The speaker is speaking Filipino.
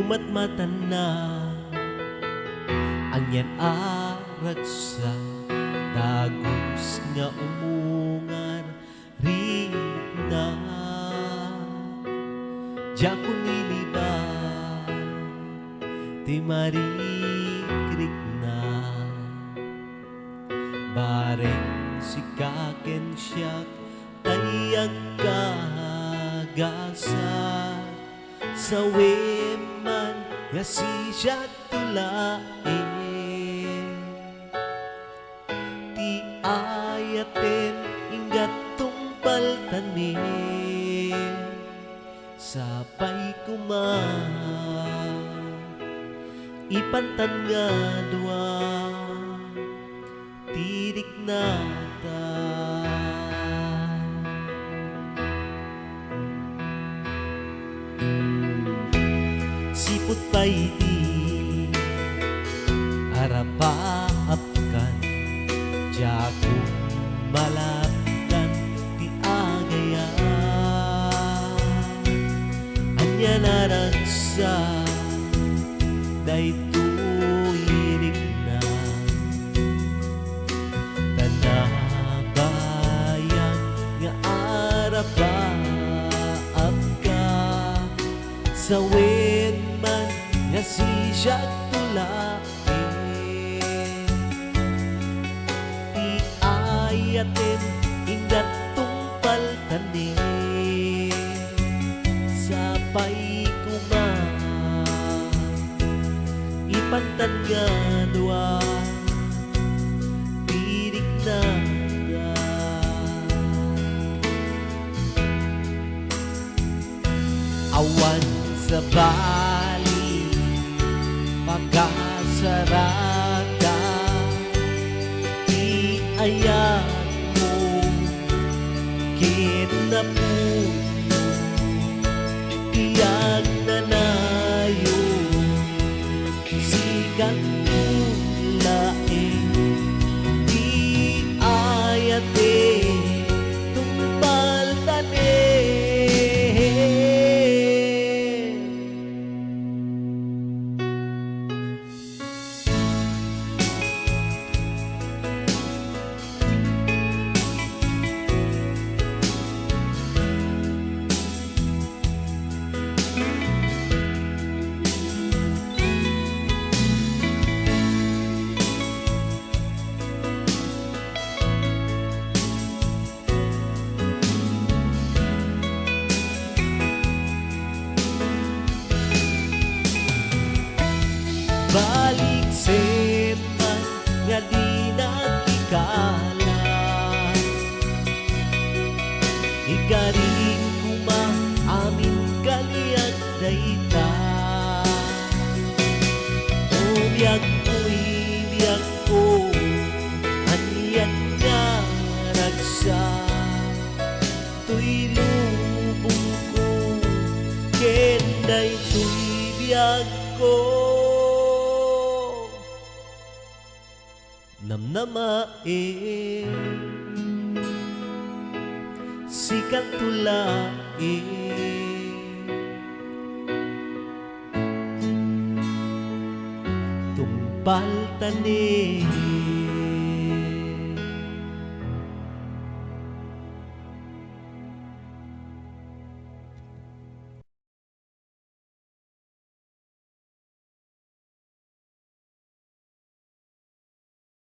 umatmatan na ang yan arat sa dagos nga umungar rin na diya ko niliba ti marikrik na bareng si kaken siyak ay agkagasa sa weman nga si siyak tulain ti ayaten ingat tungpal tanin sapay kuma ipantan nga dua tirik nata sipot pa'y di arapaapkan jago malapkan ti agaya anya naraksa daytoy na tanabayan nga arapaapka sa wenman nga si siyak tulain ti ayaten ingat tungpal tanin sapay kuma ipantan nga dua tirik na awan sa bali pagkasarada ti ayan mo kinapuno iyag nanayo sigang tulaing ti ayate tumpal tanin balik seman nga di nakikala ikaring kuma amin kaliag dayta biyag ko aniyan nga ragsa tuy lubong ko kenday tuy biyag ko namnamain sikat tulain tumpal tanin